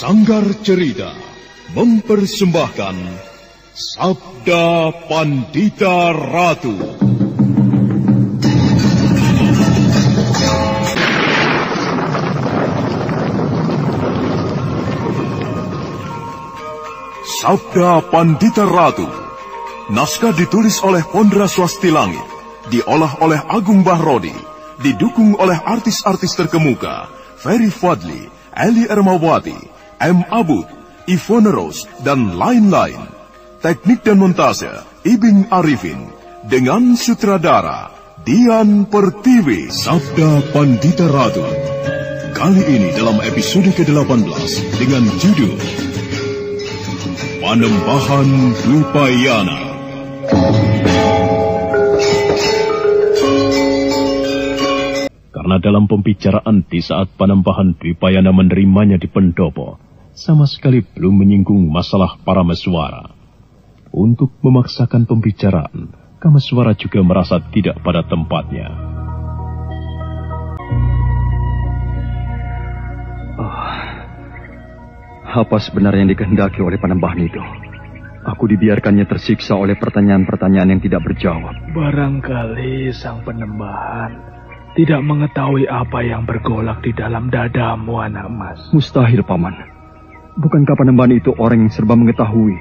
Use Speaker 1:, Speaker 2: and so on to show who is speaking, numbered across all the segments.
Speaker 1: Sanggar Cerita mempersembahkan Sabda Pandita Ratu. Sabda Pandita Ratu. Naskah ditulis oleh Pondra Swasti Langit, diolah oleh Agung Bahrodi, didukung oleh artis-artis terkemuka Ferry Fadli, Eli Ermawati, M. Abud, Ivone Rose, dan lain-lain. Teknik dan montase Ibing Arifin, dengan sutradara Dian Pertiwi. Sabda Pandita Ratu. Kali ini dalam episode ke-18 dengan judul Panembahan Dwipayana. Karena dalam pembicaraan di saat Panembahan Dwipayana menerimanya di pendopo, sama sekali belum menyinggung masalah Parameswara. Untuk memaksakan pembicaraan, Kameswara juga merasa tidak pada tempatnya.
Speaker 2: Apa sebenarnya yang dikehendaki oleh Panembahan itu? Aku dibiarkannya tersiksa oleh pertanyaan-pertanyaan yang tidak berjawab.
Speaker 3: Barangkali sang Panembahan tidak mengetahui apa yang bergolak di dalam dadamu, anak mas.
Speaker 2: Mustahil, Paman. Bukankah Panembahan itu orang yang serba mengetahui?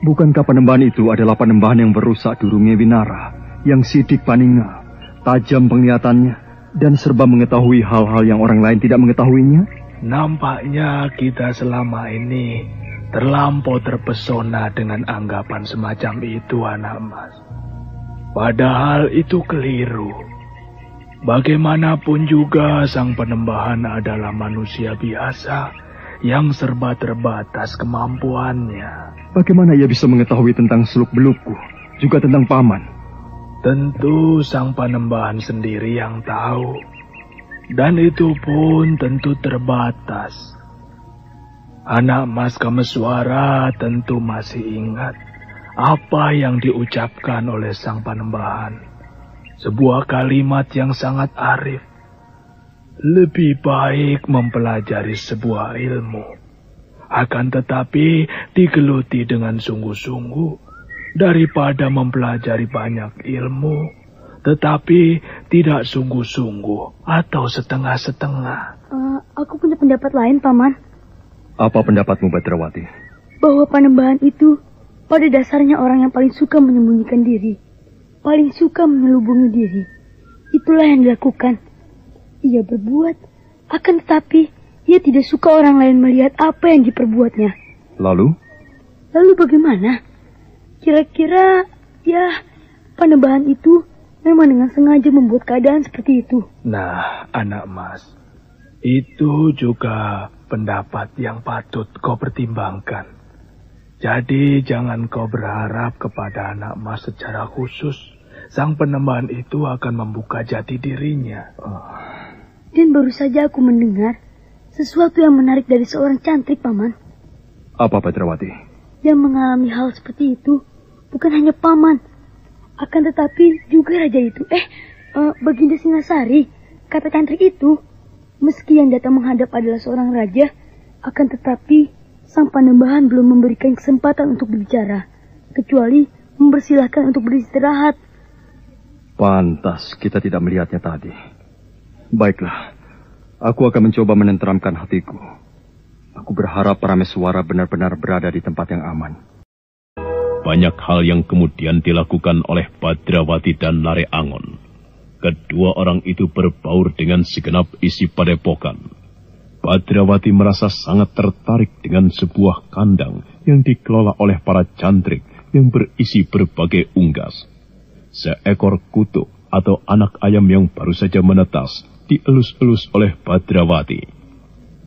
Speaker 2: Bukankah Panembahan itu adalah Panembahan yang berusak Durunge Winara, yang sidik paninga, tajam penglihatannya, dan serba mengetahui hal-hal yang orang lain tidak mengetahuinya?
Speaker 3: Nampaknya kita selama ini terlampau terpesona dengan anggapan semacam itu, anak mas. Padahal itu keliru. Bagaimanapun juga sang Panembahan adalah manusia biasa yang serba terbatas kemampuannya.
Speaker 2: Bagaimana ia bisa mengetahui tentang seluk-belukku, juga tentang Paman?
Speaker 3: Tentu sang Panembahan sendiri yang tahu. Dan itu pun tentu terbatas. Anak mas Kameswara tentu masih ingat apa yang diucapkan oleh sang Panembahan. Sebuah kalimat yang sangat arif. Lebih baik mempelajari sebuah ilmu, akan tetapi digeluti dengan sungguh-sungguh, daripada mempelajari banyak ilmu, tetapi tidak sungguh-sungguh atau setengah-setengah.
Speaker 4: Aku punya pendapat lain, Paman.
Speaker 2: Apa pendapatmu, Badrawati?
Speaker 4: Bahwa Panembahan itu pada dasarnya orang yang paling suka menyembunyikan diri, paling suka menyelubungi diri. Itulah yang dilakukan. Ia berbuat, akan tetapi ia tidak suka orang lain melihat apa yang diperbuatnya.
Speaker 2: Lalu?
Speaker 4: Lalu bagaimana? Kira-kira, Panembahan itu memang dengan sengaja membuat keadaan seperti itu.
Speaker 3: Nah, anak mas, itu juga pendapat yang patut kau pertimbangkan. Jadi jangan kau berharap kepada anak mas secara khusus. Sang Panembahan itu akan membuka jati dirinya.
Speaker 4: Dan baru saja aku mendengar sesuatu yang menarik dari seorang cantrik, Paman.
Speaker 2: Apa, Badrawati?
Speaker 4: Yang mengalami hal seperti itu bukan hanya Paman, akan tetapi juga raja itu. Baginda Singasari, kata cantrik itu. Meski yang datang menghadap adalah seorang raja, akan tetapi sang Panembahan belum memberikan kesempatan untuk berbicara, kecuali mempersilahkan untuk beristirahat.
Speaker 2: Pantas kita tidak melihatnya tadi. Baiklah, aku akan mencoba menenteramkan hatiku. Aku berharap Parameswara benar-benar berada di tempat yang aman.
Speaker 1: Banyak hal yang kemudian dilakukan oleh Badrawati dan Lare Angon. Kedua orang itu berbaur dengan segenap isi padepokan. Badrawati merasa sangat tertarik dengan sebuah kandang yang dikelola oleh para cantrik yang berisi berbagai unggas. Seekor kutuk atau anak ayam yang baru saja menetas dielus-elus oleh Badrawati.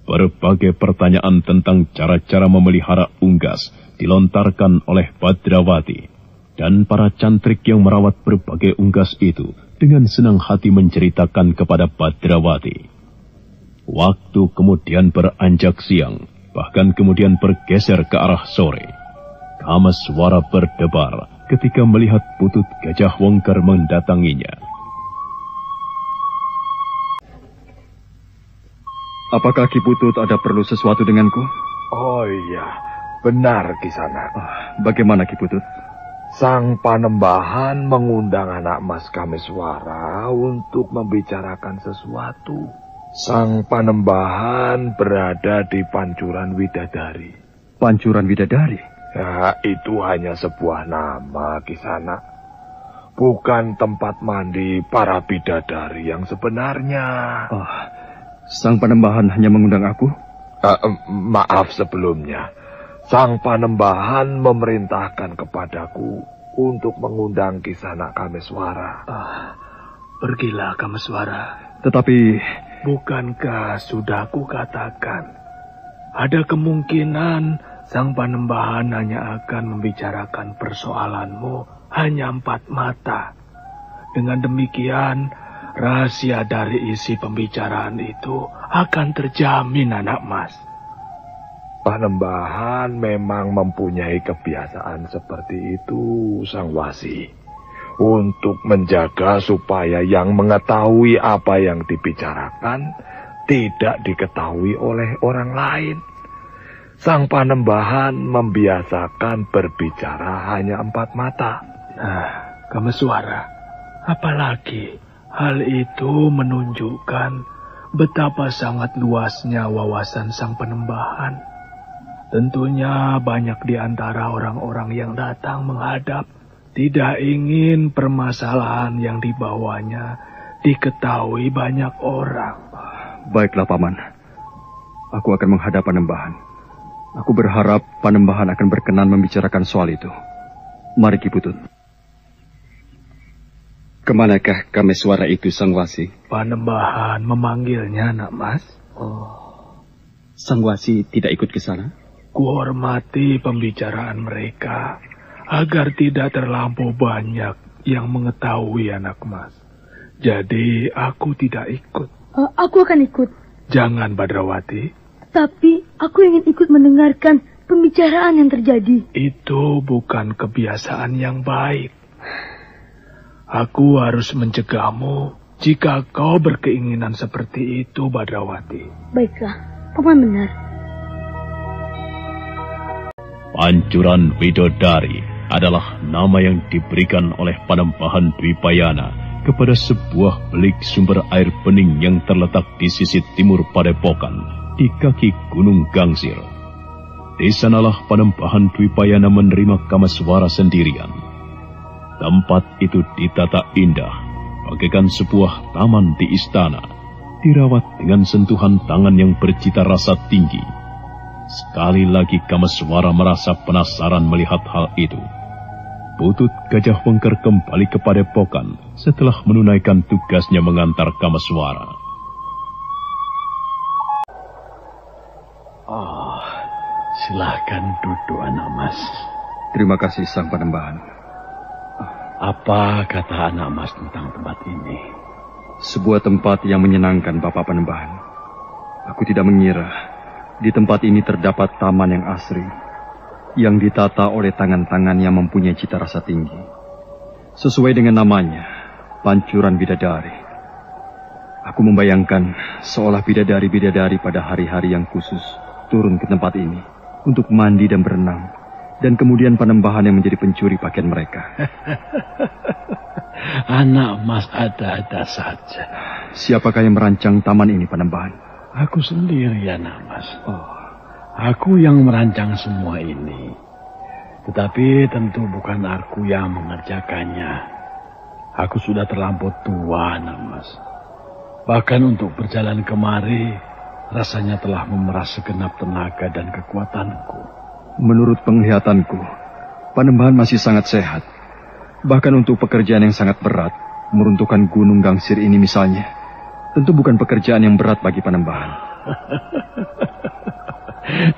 Speaker 1: Berbagai pertanyaan tentang cara-cara memelihara unggas dilontarkan oleh Badrawati. Dan para cantrik yang merawat berbagai unggas itu dengan senang hati menceritakan kepada Badrawati. Waktu kemudian beranjak siang, bahkan kemudian bergeser ke arah sore. Kameswara berdebar ketika melihat Putut Gajah Wengker mendatanginya.
Speaker 2: Apakah Ki Putut ada perlu sesuatu denganku?
Speaker 3: Oh iya, benar Kisana.
Speaker 2: Bagaimana Ki Putut?
Speaker 3: Sang Panembahan mengundang anak Mas Kameswara untuk membicarakan sesuatu. Sang Panembahan berada di Pancuran Widadari.
Speaker 2: Pancuran Widadari?
Speaker 3: Ya, itu hanya sebuah nama Kisana. Bukan tempat mandi para bidadari yang sebenarnya.
Speaker 2: Sang Panembahan hanya mengundang aku?
Speaker 3: Maaf sebelumnya. Sang Panembahan memerintahkan kepadaku untuk mengundang Kisana Kameswara.
Speaker 5: Pergilah Kameswara.
Speaker 2: Tetapi...
Speaker 5: Bukankah sudah kukatakan, ada kemungkinan Sang Panembahan hanya akan membicarakan persoalanmu hanya 4 mata. Dengan demikian, rahasia dari isi pembicaraan itu akan terjamin anak mas.
Speaker 3: Panembahan memang mempunyai kebiasaan seperti itu, Sang Wasi. Untuk menjaga supaya yang mengetahui apa yang dibicarakan tidak diketahui oleh orang lain. Sang Panembahan membiasakan berbicara hanya 4 mata.
Speaker 5: Kameswara, apalagi hal itu menunjukkan betapa sangat luasnya wawasan Sang Panembahan. Tentunya banyak di antara orang-orang yang datang menghadap tidak ingin permasalahan yang dibawanya diketahui banyak orang.
Speaker 2: Baiklah, Paman. Aku akan menghadap Panembahan. Aku berharap Panembahan akan berkenan membicarakan soal itu. Mari Ki Putut.
Speaker 6: Kemanakah Kameswara itu, Sang Wasi?
Speaker 5: Panembahan memanggilnya, nak mas.
Speaker 6: Sang Wasi tidak ikut ke sana?
Speaker 5: Kuhormati pembicaraan mereka agar tidak terlampau banyak yang mengetahui, anak mas. Jadi aku tidak ikut.
Speaker 4: Aku akan ikut.
Speaker 5: Jangan, Badrawati.
Speaker 4: Tapi aku ingin ikut mendengarkan pembicaraan yang terjadi.
Speaker 5: Itu bukan kebiasaan yang baik. Aku harus mencegahmu jika kau berkeinginan seperti itu, Badrawati.
Speaker 4: Baiklah, Paman benar.
Speaker 1: Pancuran Widodari adalah nama yang diberikan oleh Panembahan Dwipayana kepada sebuah belik sumber air bening yang terletak di sisi timur Padepokan, di kaki Gunung Gangsir. Di sanalah Panembahan Dwipayana menerima Kameswara sendirian. Tempat itu ditata indah, bagaikan sebuah taman di istana, dirawat dengan sentuhan tangan yang bercita rasa tinggi. Sekali lagi Kameswara merasa penasaran melihat hal itu. Putut Gajah Wengker kembali ke Padepokan setelah menunaikan tugasnya mengantar Kameswara.
Speaker 7: Silahkan duduk, anak mas.
Speaker 2: Terima kasih, Sang Panembahan.
Speaker 7: Apa kata anak mas tentang tempat ini?
Speaker 2: Sebuah tempat yang menyenangkan, Bapak Panembahan. Aku tidak mengira di tempat ini terdapat taman yang asri, yang ditata oleh tangan-tangan yang mempunyai cita rasa tinggi. Sesuai dengan namanya, Pancuran Bidadari. Aku membayangkan seolah bidadari-bidadari pada hari-hari yang khusus turun ke tempat ini untuk mandi dan berenang, dan kemudian Panembahan yang menjadi pencuri pakaian mereka.
Speaker 7: Anak mas ada-ada saja.
Speaker 2: Siapakah yang merancang taman ini, Panembahan?
Speaker 7: Aku sendiri, anak mas. Aku yang merancang semua ini. Tetapi tentu bukan aku yang mengerjakannya. Aku sudah terlampau tua, anak mas. Bahkan untuk berjalan kemari, rasanya telah memeras segenap tenaga dan kekuatanku.
Speaker 2: Menurut penglihatanku, Panembahan masih sangat sehat. Bahkan untuk pekerjaan yang sangat berat, meruntuhkan Gunung Gangsir ini misalnya, tentu bukan pekerjaan yang berat bagi Panembahan.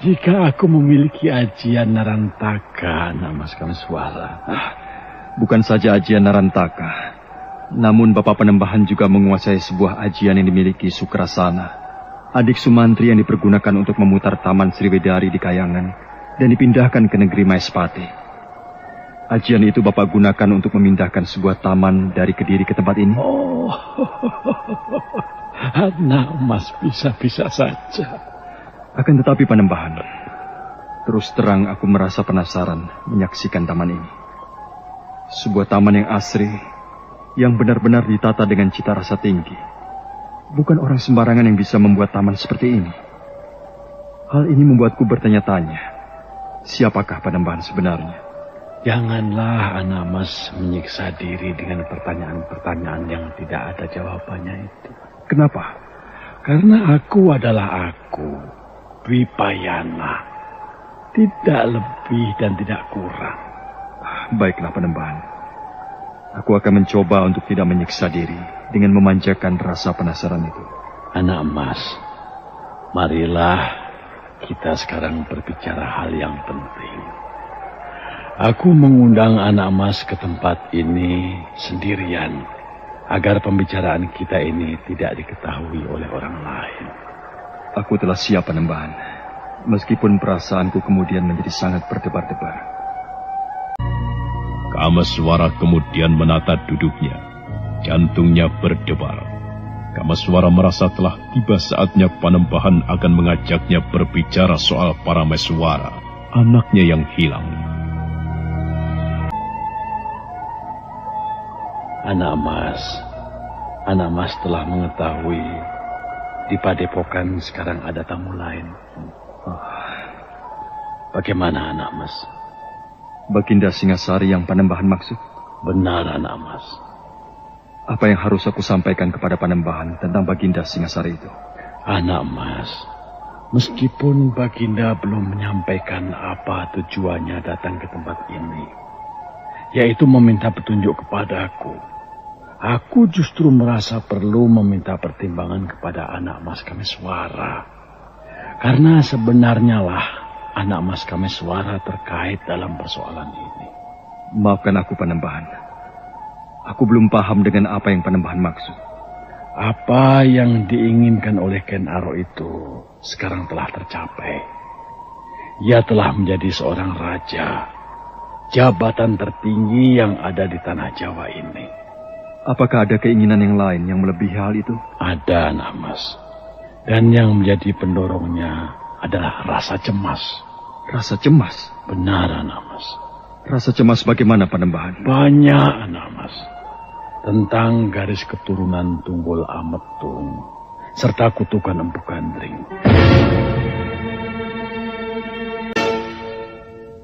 Speaker 7: Jika aku memiliki ajian Narantaka, nama Kameswara.
Speaker 2: Bukan saja ajian Narantaka, namun Bapak Panembahan juga menguasai sebuah ajian yang dimiliki Sukrasana, adik Sumantri yang dipergunakan untuk memutar Taman Sriwedari di Kayangan dan dipindahkan ke negeri Maespati. Ajian itu Bapak gunakan untuk memindahkan sebuah taman dari Kediri ke tempat ini.
Speaker 7: Anak mas bisa-bisa saja.
Speaker 2: Akan tetapi Panembahan, Terus terang aku merasa penasaran menyaksikan taman ini. Sebuah taman yang asri, yang benar-benar ditata dengan cita rasa tinggi. Bukan orang sembarangan yang bisa membuat taman seperti ini. Hal ini membuatku bertanya-tanya, siapakah Panembahan sebenarnya?
Speaker 7: Janganlah anak mas menyiksa diri dengan pertanyaan-pertanyaan yang tidak ada jawabannya itu.
Speaker 2: Kenapa?
Speaker 7: Karena aku adalah aku, Dwipayana. Tidak lebih dan tidak kurang.
Speaker 2: Baiklah Panembahan. Aku akan mencoba untuk tidak menyiksa diri dengan memanjakan rasa penasaran itu.
Speaker 7: Anak emas, marilah kita sekarang berbicara hal yang penting. Aku mengundang anak emas ke tempat ini sendirian, agar pembicaraan kita ini tidak diketahui oleh orang lain.
Speaker 2: Aku telah siap Panembahan, meskipun perasaanku kemudian menjadi sangat berdebar-debar.
Speaker 1: Kameswara kemudian menata duduknya. Jantungnya berdebar. Kameswara merasa telah tiba saatnya Panembahan akan mengajaknya berbicara soal Parameswara, anaknya yang hilang.
Speaker 7: Anak mas telah mengetahui di padepokan sekarang ada tamu lain. Bagaimana anak mas?
Speaker 2: Baginda Singasari yang Panembahan maksud?
Speaker 7: Benar anak mas.
Speaker 2: Apa yang harus aku sampaikan kepada Panembahan tentang Baginda Singasari itu?
Speaker 7: Anak mas, meskipun Baginda belum menyampaikan apa tujuannya datang ke tempat ini, yaitu meminta petunjuk kepadaku, aku justru merasa perlu meminta pertimbangan kepada anak mas Kameswara. Karena sebenarnya lah anak mas Kameswara terkait dalam persoalan ini.
Speaker 2: Maafkan aku Panembahan. Aku belum paham dengan apa yang Panembahan maksud.
Speaker 7: Apa yang diinginkan oleh Ken Arok itu sekarang telah tercapai. Ia telah menjadi seorang raja, jabatan tertinggi yang ada di tanah Jawa ini.
Speaker 2: Apakah ada keinginan yang lain yang melebihi hal itu?
Speaker 7: Ada anak mas. Dan yang menjadi pendorongnya adalah rasa cemas.
Speaker 2: Rasa cemas?
Speaker 7: Benar anak mas.
Speaker 2: Rasa cemas bagaimana Panembahan?
Speaker 7: Banyak anak mas. Tentang garis keturunan Tunggul Ametung serta kutukan Empu Gandring.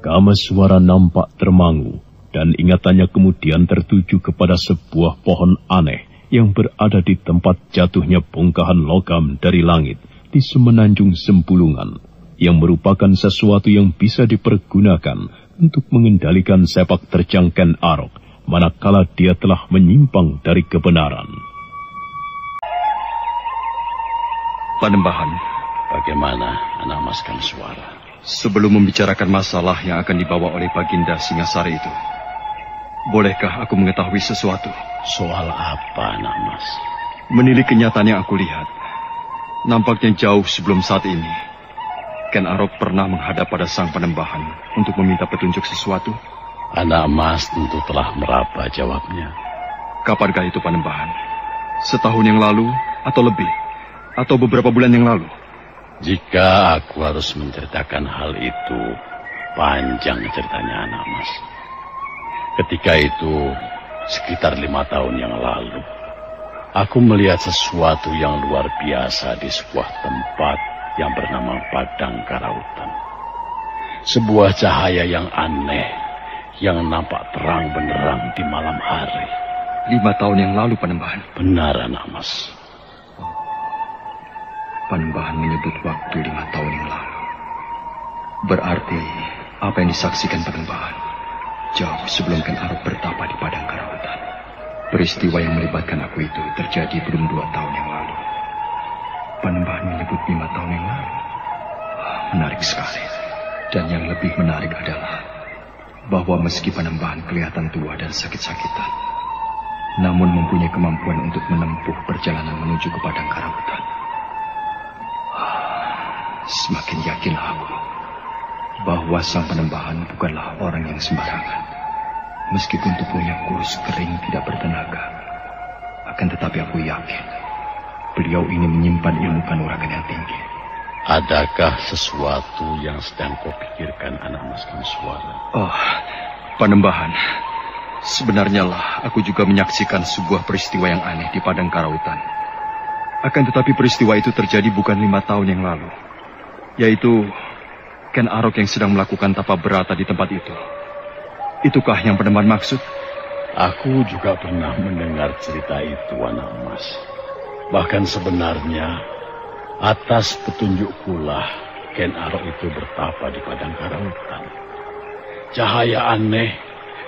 Speaker 1: Kameswara nampak termangu dan ingatannya kemudian tertuju kepada sebuah pohon aneh yang berada di tempat jatuhnya bongkahan logam dari langit di semenanjung Sempulungan, yang merupakan sesuatu yang bisa dipergunakan untuk mengendalikan sepak terjang Ken Arok manakala dia telah menyimpang dari kebenaran.
Speaker 2: Panembahan,
Speaker 7: bagaimana anak mas Kameswara?
Speaker 2: Sebelum membicarakan masalah yang akan dibawa oleh Baginda Singasari itu, bolehkah aku mengetahui sesuatu?
Speaker 7: Soal apa anak mas?
Speaker 2: Menilik kenyataan yang aku lihat, nampaknya jauh sebelum saat ini Ken Arok pernah menghadap pada sang Panembahan untuk meminta petunjuk sesuatu.
Speaker 7: Anak mas tentu telah meraba jawabnya.
Speaker 2: Kapankah itu Panembahan? Setahun yang lalu atau lebih? Atau beberapa bulan yang lalu?
Speaker 7: Jika aku harus menceritakan hal itu, panjang ceritanya anak mas. Ketika itu, sekitar 5 tahun yang lalu, aku melihat sesuatu yang luar biasa di sebuah tempat yang bernama Padang Karautan. Sebuah cahaya yang aneh, yang nampak terang benderang di malam hari.
Speaker 2: 5 tahun yang lalu Panembahan?
Speaker 7: Benar anak mas.
Speaker 2: Panembahan menyebut waktu 5 tahun yang lalu. Berarti apa yang disaksikan Panembahan jauh sebelum Ken Arok bertapa di Padang Karautan. Peristiwa yang melibatkan aku itu terjadi belum 2 tahun yang lalu. Panembahan menyebut 5 tahun yang lalu. Menarik sekali. Dan yang lebih menarik adalah bahwa meski Panembahan kelihatan tua dan sakit-sakitan, namun mempunyai kemampuan untuk menempuh perjalanan menuju ke Padang Karautan. Semakin yakinlah aku bahwa sang Panembahan bukanlah orang yang sembarangan. Meskipun tubuhnya kurus kering tidak bertenaga, akan tetapi aku yakin beliau ini menyimpan ilmu kanuragan yang tinggi.
Speaker 7: Adakah sesuatu yang sedang kau pikirkan, anak Mas Kameswara?
Speaker 2: Oh, Panembahan. Sebenarnya lah aku juga menyaksikan sebuah peristiwa yang aneh di Padang Karautan. Akan tetapi peristiwa itu terjadi bukan 5 tahun yang lalu. Yaitu Ken Arok yang sedang melakukan tapa berata di tempat itu. Itukah yang Panembahan maksud?
Speaker 7: Aku juga pernah mendengar cerita itu, anak Mas. Bahkan sebenarnya atas petunjukkulah Ken Arok itu bertapa di Padang Karautan. Cahaya aneh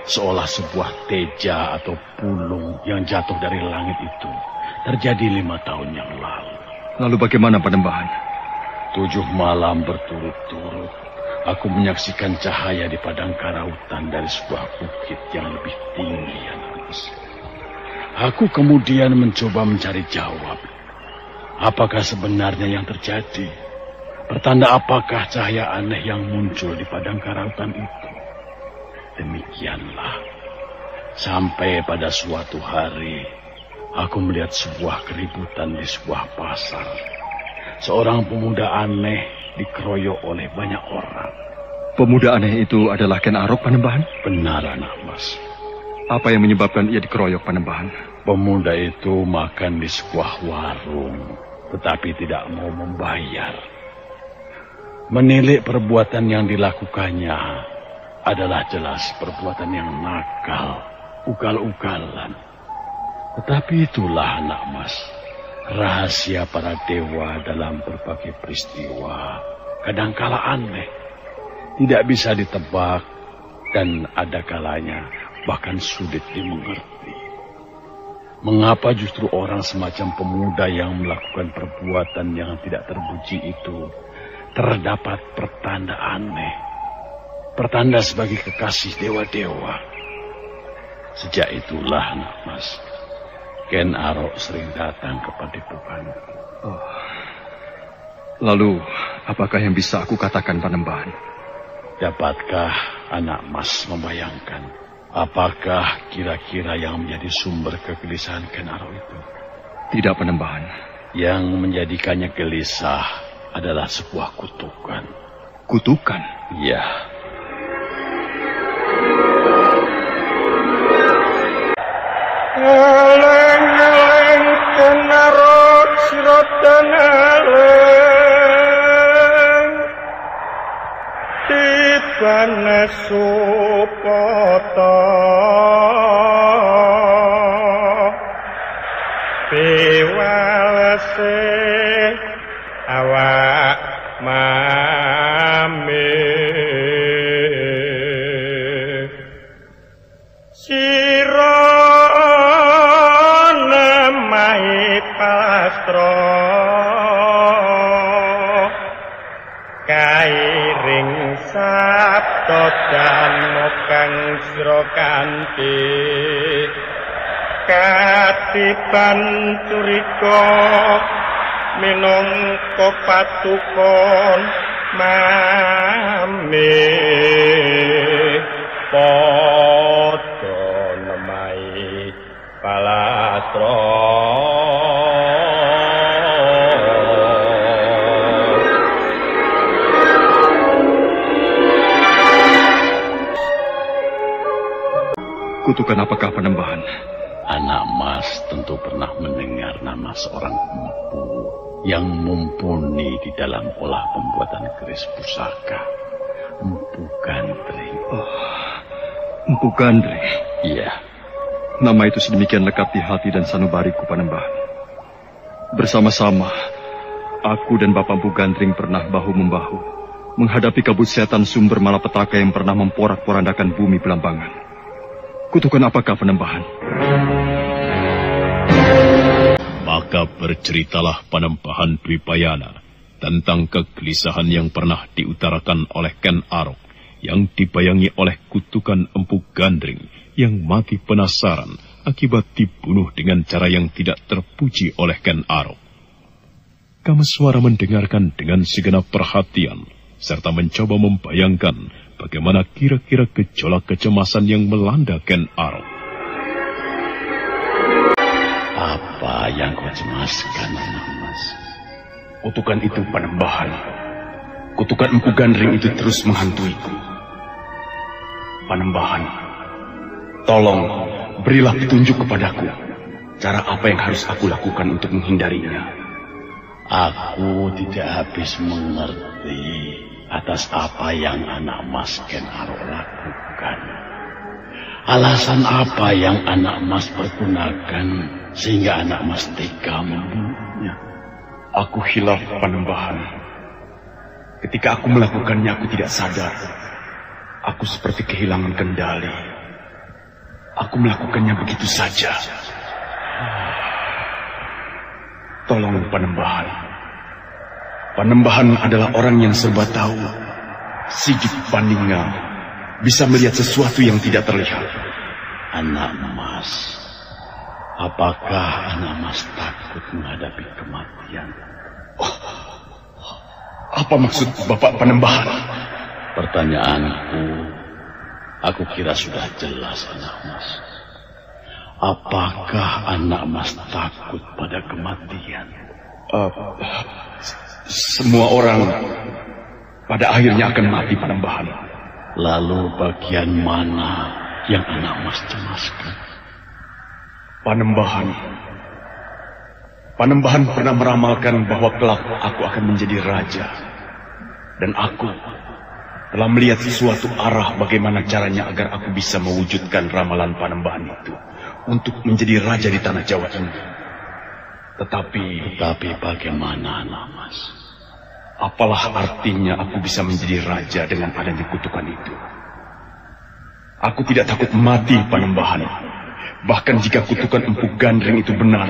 Speaker 7: seolah sebuah teja atau pulung yang jatuh dari langit itu terjadi 5 tahun yang lalu.
Speaker 2: Lalu bagaimana, Panembahan?
Speaker 7: 7 malam berturut-turut aku menyaksikan cahaya di Padang Karautan dari sebuah bukit yang lebih tinggi, anak Mas. Aku kemudian mencoba mencari jawab. Apakah sebenarnya yang terjadi? Pertanda apakah cahaya aneh yang muncul di Padang Karautan itu? Demikianlah. Sampai pada suatu hari, aku melihat sebuah keributan di sebuah pasar. Seorang pemuda aneh dikeroyok oleh banyak orang.
Speaker 2: Pemuda aneh itu adalah Ken Arok, Panembahan?
Speaker 7: Benar, anak Mas.
Speaker 2: Apa yang menyebabkan ia dikeroyok, Panembahan?
Speaker 7: Pemuda itu makan di sebuah warung, tetapi tidak mau membayar. Menilik perbuatan yang dilakukannya adalah jelas perbuatan yang nakal, ugal-ugalan. Tetapi itulah, anak Mas, rahasia para dewa dalam berbagai peristiwa. Kadangkala aneh, tidak bisa ditebak, dan ada kalanya bahkan sulit dimengerti. Mengapa justru orang semacam pemuda yang melakukan perbuatan yang tidak terpuji itu terdapat pertanda aneh, pertanda sebagai kekasih dewa-dewa? Sejak itulah, anak Mas, Ken Arok sering datang ke padepokan.
Speaker 2: Oh. Lalu, apakah yang bisa aku katakan, Panembahan?
Speaker 7: Dapatkah anak Mas membayangkan apakah kira-kira yang menjadi sumber kegelisahan Ken Arok itu?
Speaker 2: Tidak, Panembahan.
Speaker 7: Yang menjadikannya gelisah adalah sebuah kutukan.
Speaker 2: Kutukan?
Speaker 7: Ya.
Speaker 8: Eleng-eleng Ken Arok sirotan eleng tibane supata piwalese awak mame sira namahe pastra kairing sabda dhamma kang sira kanthi katiban curiga minangka patukon mame padha nemahi palastra.
Speaker 2: Kutukan apakah, Panembahan?
Speaker 7: Anak Mas tentu pernah mendengar nama seorang empu yang mumpuni di dalam olah pembuatan keris pusaka. Empu Gandring.
Speaker 2: Oh, Empu Gandring?
Speaker 7: Iya.
Speaker 2: Nama itu sedemikian lekat di hati dan sanubariku, Panembahan. Bersama-sama, aku dan Bapak Empu Gandring pernah bahu-membahu menghadapi kabut setan sumber malapetaka yang pernah memporak-porandakan bumi Belambangan. Kutukan apakah, Panembahan?
Speaker 1: Maka berceritalah Panembahan Dwipayana tentang kegelisahan yang pernah diutarakan oleh Ken Arok yang dibayangi oleh kutukan Empu Gandring yang mati penasaran akibat dibunuh dengan cara yang tidak terpuji oleh Ken Arok. Kameswara mendengarkan dengan segenap perhatian serta mencoba membayangkan bagaimana kira-kira gejolak kecemasan yang melanda Ken Arok.
Speaker 7: Apa yang kau cemaskan, anak Mas? Kutukan itu Panembahan. Kutukan Empu Gandring itu terus menghantuiku. Panembahan, tolong berilah petunjuk kepadaku. Cara apa yang harus aku lakukan untuk menghindarinya?
Speaker 9: Aku tidak habis mengerti atas apa yang anak Mas Ken Arok lakukan. Alasan apa yang anak Mas pergunakan sehingga anak Mas tega membunuhnya?
Speaker 7: Aku hilaf Panembahan. Ketika aku melakukannya, aku tidak sadar. Aku seperti kehilangan kendali. Aku melakukannya begitu saja. Tolong Panembahan. Panembahan adalah orang yang serba tahu. Sidik Paninga bisa melihat sesuatu yang tidak terlihat.
Speaker 9: Anak Mas, apakah anak Mas takut menghadapi kematian?
Speaker 7: Apa maksud Bapak Panembahan?
Speaker 9: Pertanyaanku, aku kira sudah jelas anak Mas. Apakah anak Mas takut pada kematian?
Speaker 7: Semua orang pada akhirnya akan mati Panembahan.
Speaker 9: Lalu bagian mana yang anak Mas cemaskan?
Speaker 7: Panembahan pernah meramalkan bahwa kelak aku akan menjadi raja. Dan aku telah melihat sesuatu arah bagaimana caranya agar aku bisa mewujudkan ramalan Panembahan itu untuk menjadi raja di tanah Jawa ini. Tetapi bagaimana anak Mas? Apalah artinya aku bisa menjadi raja dengan adanya kutukan itu? Aku tidak takut mati Panembahan. Bahkan jika kutukan Empu Gandring itu benar,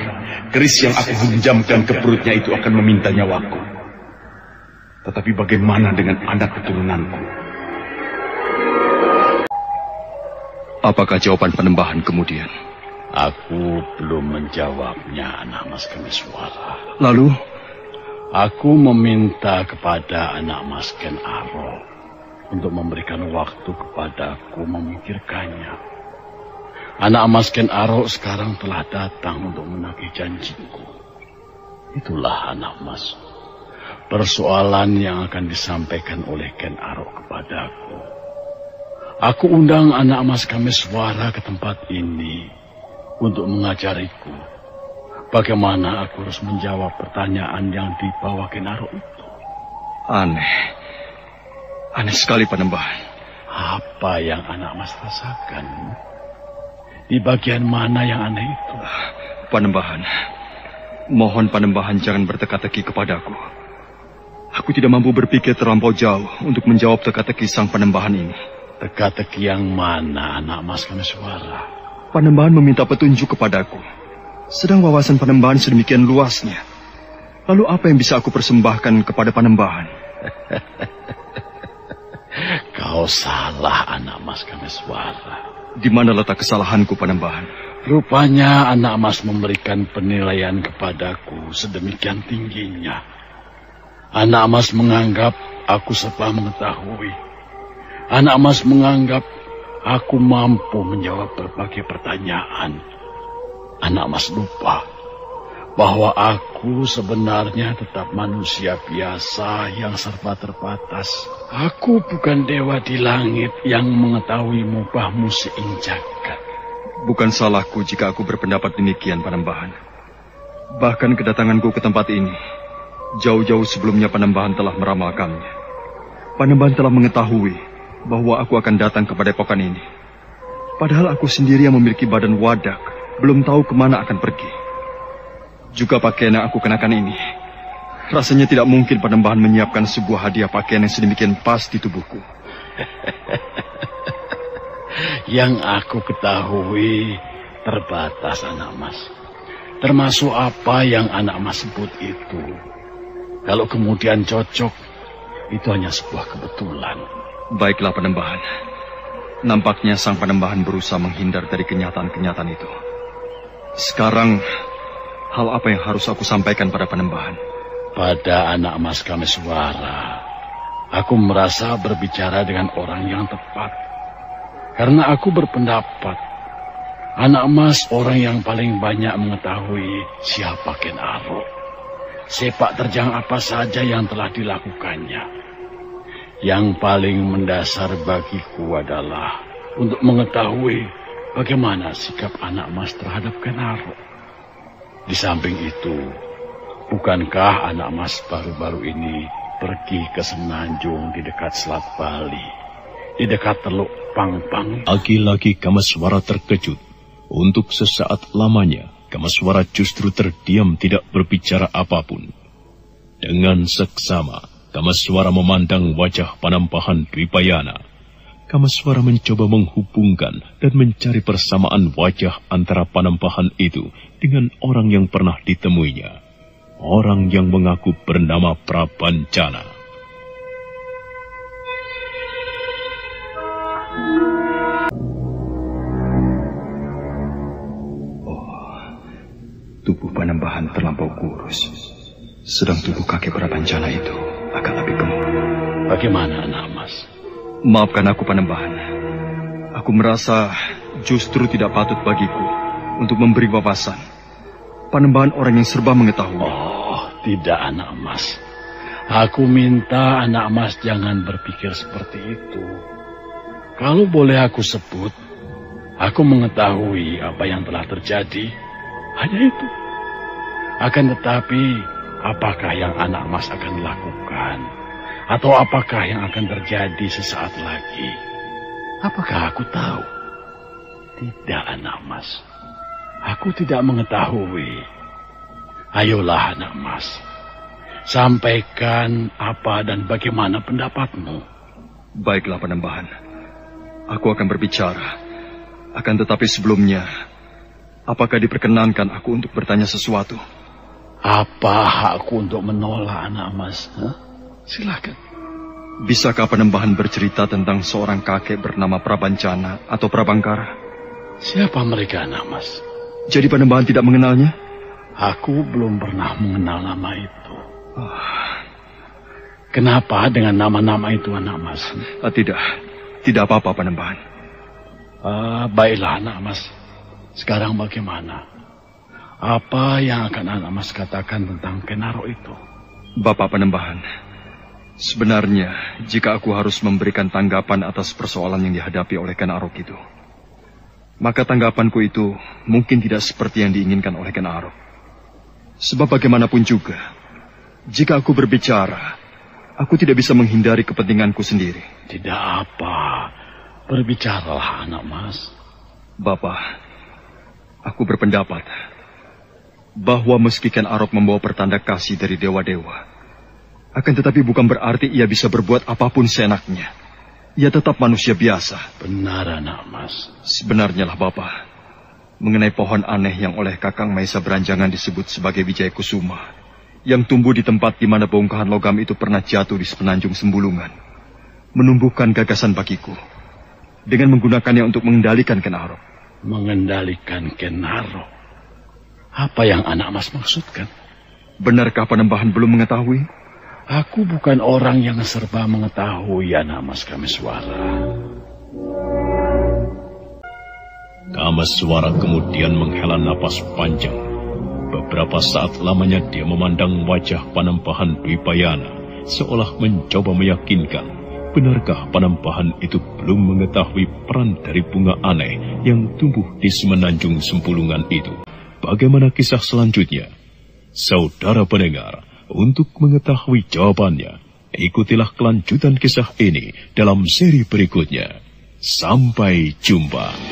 Speaker 7: keris yang aku hunjamkan ke perutnya itu akan meminta nyawaku. Tetapi bagaimana dengan anak keturunanku?
Speaker 2: Apakah jawaban Panembahan kemudian?
Speaker 9: Aku belum menjawabnya, anak Mas Kamiswara.
Speaker 2: Lalu?
Speaker 9: Aku meminta kepada anak Mas Ken Arok untuk memberikan waktu kepadaku memikirkannya. Anak Mas Ken Arok sekarang telah datang untuk menagih janjiku. Itulah anak Mas, persoalan yang akan disampaikan oleh Ken Arok kepadaku. Aku undang anak Mas Kamiswara ke tempat ini untuk mengajariku bagaimana aku harus menjawab pertanyaan yang dibawa Ken Arok itu.
Speaker 2: Aneh sekali Panembahan.
Speaker 9: Apa yang anak Mas rasakan? Di bagian mana yang aneh itu?
Speaker 2: Panembahan, mohon Panembahan jangan berteka-teki kepadaku. Aku tidak mampu berpikir terlampau jauh untuk menjawab teka-teki sang Panembahan ini.
Speaker 9: Teka-teki yang mana, anak Mas Kamiswara?
Speaker 2: Panembahan meminta petunjuk kepadaku. Sedang wawasan Panembahan sedemikian luasnya. Lalu apa yang bisa aku persembahkan kepada Panembahan?
Speaker 9: Kau salah, anak Mas Kamiswara.
Speaker 2: Di mana letak kesalahanku, Panembahan?
Speaker 9: Rupanya anak Mas memberikan penilaian kepadaku sedemikian tingginya. Anak Mas menganggap aku serba mengetahui. Anak Mas menganggap aku mampu menjawab berbagai pertanyaan. Anak Mas lupa bahwa aku sebenarnya tetap manusia biasa yang serba terbatas. Aku bukan dewa di langit yang mengetahui mubahmu seinjagat.
Speaker 2: Bukan salahku jika aku berpendapat demikian, Panembahan. Bahkan kedatanganku ke tempat ini jauh-jauh sebelumnya Panembahan telah meramalkannya. Panembahan telah mengetahui bahwa aku akan datang ke padepokan ini. Padahal aku sendiri yang memiliki badan wadak, belum tahu kemana akan pergi. Juga pakaian yang aku kenakan ini, rasanya tidak mungkin Panembahan menyiapkan sebuah hadiah pakaian yang sedemikian pas di tubuhku.
Speaker 9: Yang aku ketahui terbatas, anak Mas. Termasuk apa yang anak Mas sebut itu. Kalau kemudian cocok, itu hanya sebuah kebetulan.
Speaker 2: Baiklah, Panembahan. Nampaknya sang Panembahan berusaha menghindar dari kenyataan-kenyataan itu. Sekarang, hal apa yang harus aku sampaikan pada Panembahan?
Speaker 9: Pada anak Mas Kamiswara, aku merasa berbicara dengan orang yang tepat. Karena aku berpendapat, anak Mas orang yang paling banyak mengetahui siapa Ken Arok. sepak terjang apa saja yang telah dilakukannya. Yang paling mendasar bagiku adalah untuk mengetahui bagaimana sikap anak mas terhadap Ken Arok. Di samping itu, bukankah anak mas baru-baru ini pergi ke semenanjung di dekat Selat Bali, di dekat Teluk Pangpang?
Speaker 1: Lagi-lagi Kamaswara terkejut. Untuk sesaat lamanya, Kamaswara justru terdiam tidak berbicara apapun. Dengan seksama, Kamaswara memandang wajah Panampahan Dwipayana. Kamaswara mencoba menghubungkan dan mencari persamaan wajah antara Panampahan itu dengan orang yang pernah ditemuinya. Orang yang mengaku bernama Prabancana.
Speaker 2: Tubuh Panembahan terlampau kurus, sedang tubuh kakek Prabancana itu akan lebih gemuk.
Speaker 9: Bagaimana, anak mas?
Speaker 2: Maafkan aku, Panembahan. Aku merasa justru tidak patut bagiku untuk memberi wawasan. Panembahan orang yang serba mengetahui.
Speaker 9: Oh, tidak, anak mas. Aku minta anak mas jangan berpikir seperti itu. Kalau boleh aku sebut, aku mengetahui apa yang telah terjadi. Hanya itu. Akan tetapi, apakah yang anak mas akan lakukan? Atau apakah yang akan terjadi sesaat lagi? Apakah aku tahu? Tidak, anak mas. Aku tidak mengetahui. Ayolah, anak mas. Sampaikan apa dan bagaimana pendapatmu.
Speaker 2: Baiklah, Panembahan. Aku akan berbicara. Akan tetapi sebelumnya, apakah diperkenankan aku untuk bertanya sesuatu?
Speaker 9: Apa hakku untuk menolak, anak mas? Silakan.
Speaker 2: Bisakah Panembahan bercerita tentang seorang kakek bernama Prabancana atau Prabangkara?
Speaker 9: Siapa mereka, anak mas?
Speaker 2: Jadi Panembahan tidak mengenalnya?
Speaker 9: Aku belum pernah mengenal nama itu. Kenapa dengan nama-nama itu, anak mas?
Speaker 2: Tidak apa-apa, Panembahan.
Speaker 9: Baiklah, anak mas. Sekarang bagaimana? Apa yang akan anak mas katakan tentang Ken Arok itu?
Speaker 2: Bapak Panembahan, sebenarnya jika aku harus memberikan tanggapan atas persoalan yang dihadapi oleh Ken Arok itu, maka tanggapanku itu mungkin tidak seperti yang diinginkan oleh Ken Arok. Sebab bagaimanapun juga, jika aku berbicara, aku tidak bisa menghindari kepentinganku sendiri.
Speaker 9: Tidak apa, berbicaralah, anak mas.
Speaker 2: Bapak, aku berpendapat bahwa meski Ken Arok membawa pertanda kasih dari dewa-dewa, akan tetapi bukan berarti ia bisa berbuat apapun seenaknya. Ia tetap manusia biasa.
Speaker 9: Benar, anak mas.
Speaker 2: Sebenarnya lah, Bapak, mengenai pohon aneh yang oleh Kakang Maesa Beranjangan disebut sebagai Wijaya Kusuma, yang tumbuh di tempat di mana bongkahan logam itu pernah jatuh di semenanjung Sembulungan, menumbuhkan gagasan bagiku dengan menggunakannya untuk mengendalikan Ken Arok.
Speaker 9: Mengendalikan Ken Arok? Apa yang anak mas maksudkan?
Speaker 2: Benarkah Panembahan belum mengetahui?
Speaker 9: Aku bukan orang yang serba mengetahui, anak mas Kameswara.
Speaker 1: Kameswara kemudian menghela napas panjang. Beberapa saat lamanya dia memandang wajah Panampahan Dwipayana, seolah mencoba meyakinkan, benarkah Panampahan itu belum mengetahui peran dari bunga aneh yang tumbuh di semenanjung Sempulungan itu. Bagaimana kisah selanjutnya? Saudara pendengar, untuk mengetahui jawabannya, ikutilah kelanjutan kisah ini dalam seri berikutnya. Sampai jumpa.